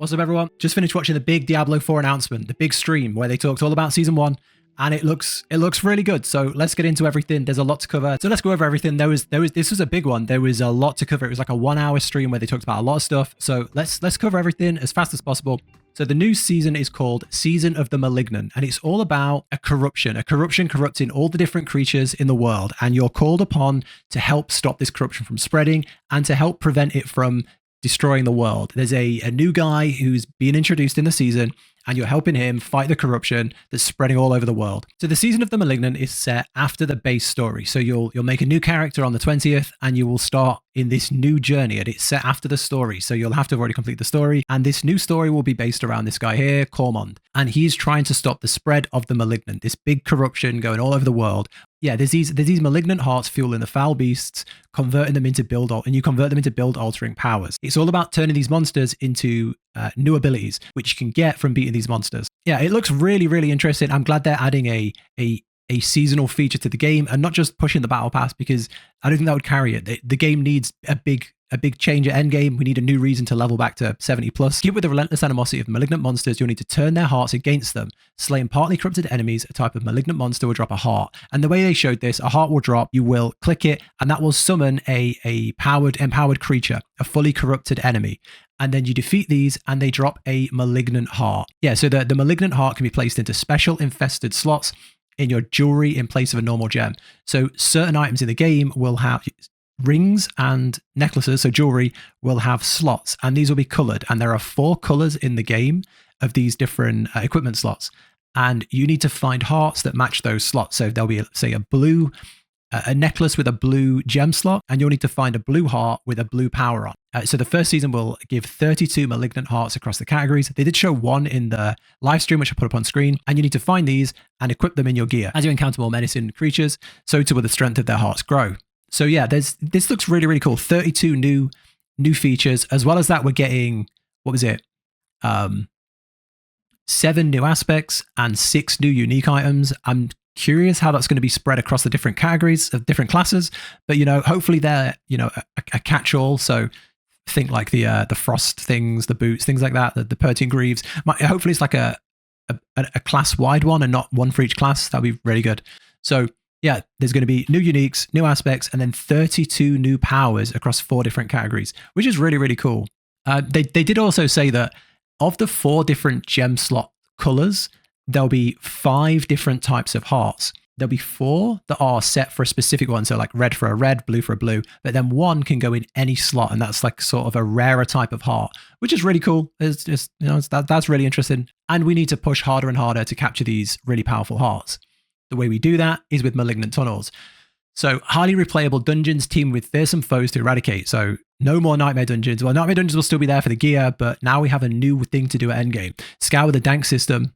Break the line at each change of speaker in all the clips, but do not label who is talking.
What's up, everyone? Just finished watching the big Diablo 4 announcement, the big stream where they talked all about Season 1, and it looks really good. So let's get into everything. There's a lot to cover. So let's go over everything. This was a big one. There was a lot to cover. It was like a 1-hour stream where they talked about a lot of stuff. So let's cover everything as fast as possible. So the new season is called Season of the Malignant, and it's all about a corruption corrupting all the different creatures in the world, and you're called upon to help stop this corruption from spreading and to help prevent it from destroying the world. There's a new guy who's being introduced in the season, and you're helping him fight the corruption that's spreading all over the world. So the Season of the Malignant is set after the base story. So you'll make a new character on the 20th, and you will start in this new journey, and it's set after the story. So you'll have to have already complete the story, and this new story will be based around this guy here, Cormond, and he's trying to stop the spread of the Malignant, this big corruption going all over the world. Yeah, there's these malignant hearts fueling the foul beasts, converting them into and you convert them into build-altering powers. It's all about turning these monsters into new abilities, which you can get from beating these monsters. Yeah, it looks really interesting. I'm glad they're adding a seasonal feature to the game and not just pushing the battle pass, because I don't think that would carry it. The game needs a big change at endgame. We need a new reason to level back to 70 plus. Keep with the relentless animosity of malignant monsters, you'll need to turn their hearts against them. Slaying partly corrupted enemies, a type of malignant monster will drop a heart. And the way they showed this, a heart will drop, you will click it, and that will summon a empowered creature, a fully corrupted enemy. And then you defeat these and they drop a malignant heart. Yeah, so the malignant heart can be placed into special infested slots in your jewelry in place of a normal gem. So certain items in the game will have rings and necklaces, so jewelry will have slots, and these will be colored, and there are 4 colors in the game of these different equipment slots, and you need to find hearts that match those slots. So there'll be, say, a necklace with a blue gem slot, and you'll need to find a blue heart with a blue power on. So the first season will give 32 malignant hearts across the categories. They did show 1 in the live stream, which I put up on screen, and you need to find these and equip them in your gear. As you encounter more menacing creatures, so too will the strength of their hearts grow. So yeah, this looks really cool. 32 new features. As well as that, we're getting, 7 new aspects and 6 new unique items. I'm curious how that's going to be spread across the different categories of different classes, but hopefully they're a catch-all. So think like the frost things, the boots, things like that, the Pertine Greaves. Hopefully it's like a class-wide one and not one for each class. That'd be really good. So yeah, there's going to be new uniques, new aspects, and then 32 new powers across 4 different categories, which is really cool. They did also say that of the 4 different gem slot colors, there'll be 5 different types of hearts. There'll be 4 that are set for a specific one, so like red for a red, blue for a blue, but then 1 can go in any slot, and that's like sort of a rarer type of heart, which is really cool. It's just, that's really interesting. And we need to push harder and harder to capture these really powerful hearts. The way we do that is with malignant tunnels. So highly replayable dungeons team with fearsome foes to eradicate. So no more nightmare dungeons. Well, nightmare dungeons will still be there for the gear, but now we have a new thing to do at endgame. Scour the dank system.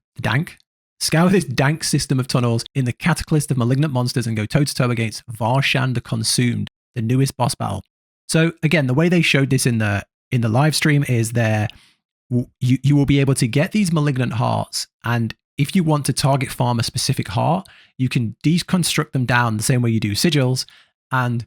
Scour this dank system of tunnels in the cataclysm of malignant monsters and go toe-to-toe against Varshan the Consumed, the newest boss battle. So again, the way they showed this in the live stream is you will be able to get these malignant hearts, and if you want to target farm a specific heart, you can deconstruct them down the same way you do sigils, and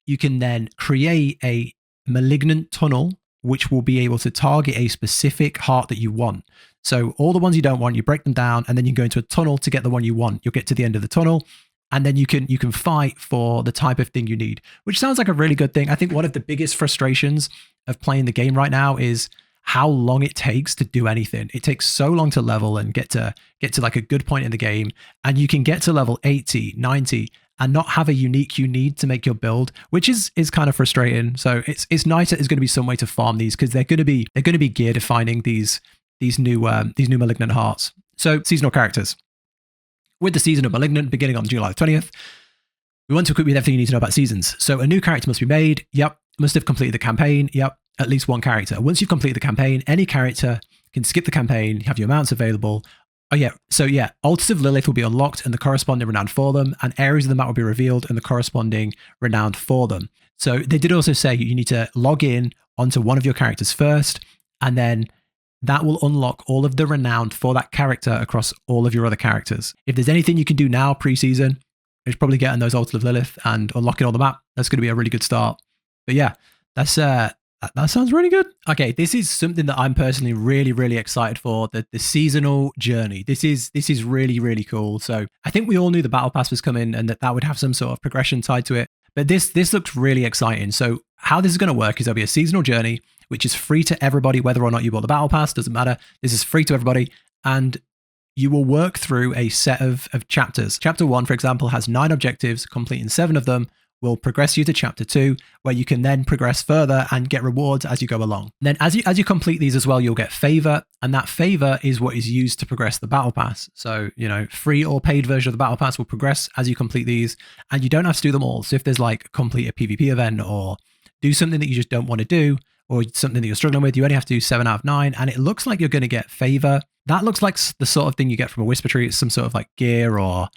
you can then create a malignant tunnel which will be able to target a specific heart that you want. So all the ones you don't want, you break them down, and then you go into a tunnel to get the one you want. You'll get to the end of the tunnel, and then you can fight for the type of thing you need, which sounds like a really good thing. I think one of the biggest frustrations of playing the game right now is how long it takes to do anything. It takes so long to level and get to like a good point in the game, and you can get to level 80, 90 and not have a unique you need to make your build, which is kind of frustrating. So it's nice that there's going to be some way to farm these, because they're going to be geared to finding these new malignant hearts. So seasonal characters. With the Season of Malignant beginning on July 20th, we want to equip you with everything you need to know about seasons. So a new character must be made. Yep. Must have completed the campaign. Yep. At least 1 character. Once you've completed the campaign, any character can skip the campaign, have your mounts available. Oh yeah, so yeah, Altars of Lilith will be unlocked and the corresponding renown for them, and areas of the map will be revealed and the corresponding renown for them. So they did also say you need to log in onto one of your characters first, and then that will unlock all of the renown for that character across all of your other characters. If there's anything you can do now pre-season, it's probably getting those Altars of Lilith and unlocking all the map. That's going to be a really good start. But yeah, that's That sounds really good. Okay, this is something that I'm personally really, really excited for. The seasonal journey. This is really, really cool. So I think we all knew the battle pass was coming and that would have some sort of progression tied to it. But this looks really exciting. So how this is going to work is there'll be a seasonal journey, which is free to everybody, whether or not you bought the battle pass, doesn't matter. This is free to everybody. And you will work through a set of chapters. Chapter 1, for example, has 9 objectives. Completing 7 of them will progress you to chapter 2, where you can then progress further and get rewards as you go along. Then as you complete these as well, you'll get favor, and that favor is what is used to progress the battle pass. So, free or paid version of the battle pass will progress as you complete these, and you don't have to do them all. So if there's like complete a PvP event or do something that you just don't want to do, or something that you're struggling with, you only have to do 7 out of 9, and it looks like you're going to get favor. That looks like the sort of thing you get from a whisper tree. It's some sort of like gear or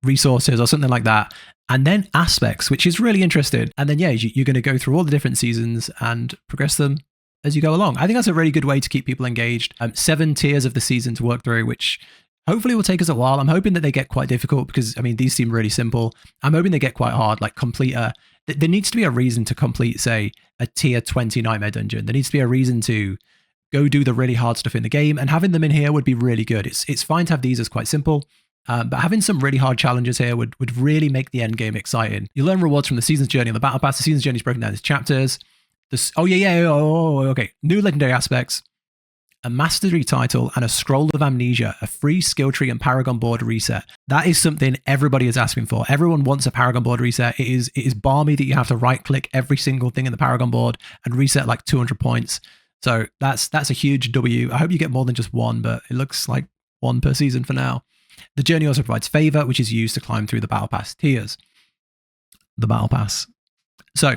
resources or something like that. And then aspects, which is really interesting. And then, you're going to go through all the different seasons and progress them as you go along. I think that's a really good way to keep people engaged. 7 tiers of the season to work through, which hopefully will take us a while. I'm hoping that they get quite difficult because, these seem really simple. I'm hoping they get quite hard, like there needs to be a reason to complete, say, a tier 20 nightmare dungeon. There needs to be a reason to go do the really hard stuff in the game, and having them in here would be really good. It's fine to have these as quite simple, but having some really hard challenges here would really make the end game exciting. You learn rewards from the season's journey on the battle pass. The season's journey is broken down into chapters. Okay. New legendary aspects, a mastery title, and a scroll of amnesia, a free skill tree and paragon board reset. That is something everybody is asking for. Everyone wants a paragon board reset. It is balmy that you have to right click every single thing in the paragon board and reset like 200 points. So that's a huge W. I hope you get more than just one, but it looks like 1 per season for now. The journey also provides favor, which is used to climb through the battle pass tiers. The battle pass. So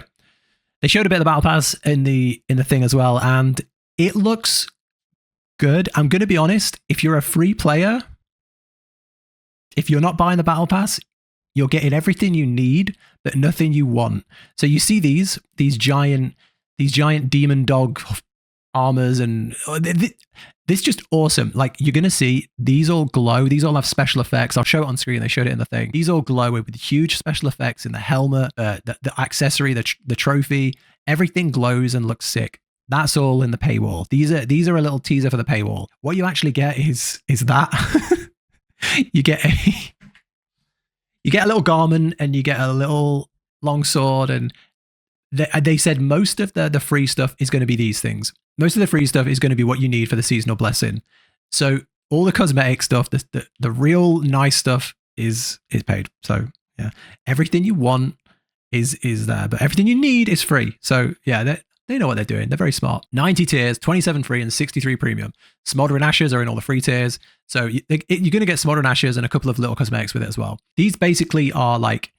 they showed a bit of the battle pass in the thing as well, and it looks good. I'm going to be honest. If you're a free player, if you're not buying the battle pass, you're getting everything you need, but nothing you want. So you see these giant demon dog armors, and this is just awesome. Like, you're gonna see these all glow. These all have special effects. I'll show it on screen. They showed it in the thing. These all glow with huge special effects in the helmet, the accessory, the trophy. Everything glows and looks sick. That's all in the paywall. These are a little teaser for the paywall. What you actually get is that you get a little garment, and you get a little long sword, and they said most of the free stuff is going to be these things. Most of the free stuff is going to be what you need for the seasonal blessing. So all the cosmetic stuff, the real nice stuff is paid. So yeah, everything you want is there, but everything you need is free. So yeah, they know what they're doing. They're very smart. 90 tiers, 27 free and 63 premium. Smoldering Ashes are in all the free tiers. So you're going to get Smoldering Ashes and a couple of little cosmetics with it as well. These basically are like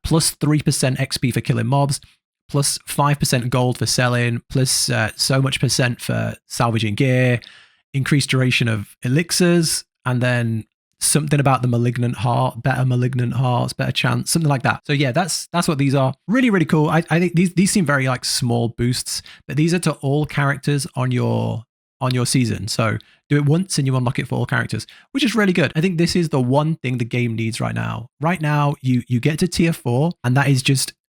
plus 3% XP for killing mobs, plus 5% gold for selling, plus so much percent for salvaging gear, increased duration of elixirs, and then something about the malignant heart, better malignant hearts, better chance, something like that. So yeah, that's what these are. Really, really cool. I think these seem very like small boosts, but these are to all characters on your season. So do it once and you unlock it for all characters, which is really good. I think this is the one thing the game needs right now. Right now, you get to tier 4, and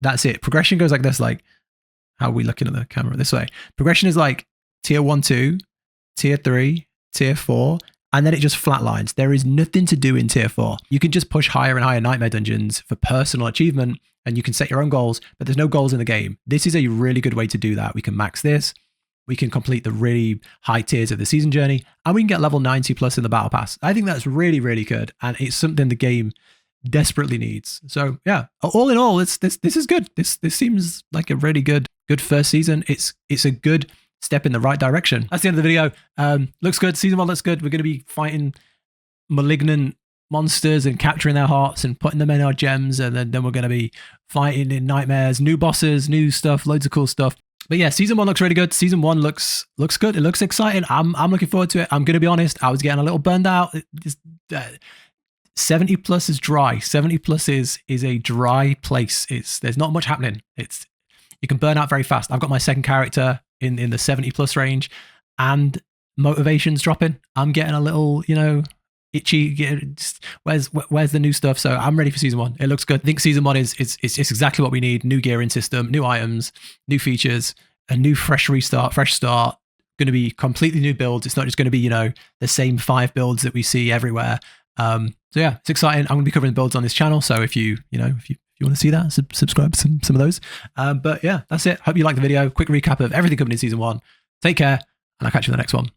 that's it. Progression goes like this. Like, how are we looking at the camera? This way. Progression is like tier 1, 2, tier 3, tier 4, and then it just flatlines. There is nothing to do in tier 4. You can just push higher and higher nightmare dungeons for personal achievement, and you can set your own goals, but there's no goals in the game. This is a really good way to do that. We can max this. We can complete the really high tiers of the season journey, and we can get level 90 plus in the battle pass. I think that's really, really good, and it's something the game desperately needs. So yeah, all in all, this is good. This seems like a really good first season. It's a good step in the right direction. That's the end of the video. Looks good. Season 1 looks good. We're going to be fighting malignant monsters and capturing their hearts and putting them in our gems, and then we're going to be fighting in nightmares, new bosses, new stuff, loads of cool stuff. But yeah, season 1 looks really good. Season 1 looks good. It looks exciting. I'm looking forward to it. I'm going to be honest, I was getting a little burned out. 70 plus is dry. 70 plus is a dry place. There's not much happening. You can burn out very fast. I've got my second character in the 70 plus range, and motivation's dropping. I'm getting a little, itchy. Where's the new stuff? So I'm ready for season 1. It looks good. I think season 1 is exactly what we need. New gearing system, new items, new features, a new fresh start. Going to be completely new builds. It's not just going to be, the same 5 builds that we see everywhere. So yeah, it's exciting. I'm going to be covering builds on this channel. So if you want to see that, subscribe to some of those. But yeah, that's it. Hope you liked the video. Quick recap of everything coming in season 1. Take care, and I'll catch you in the next one.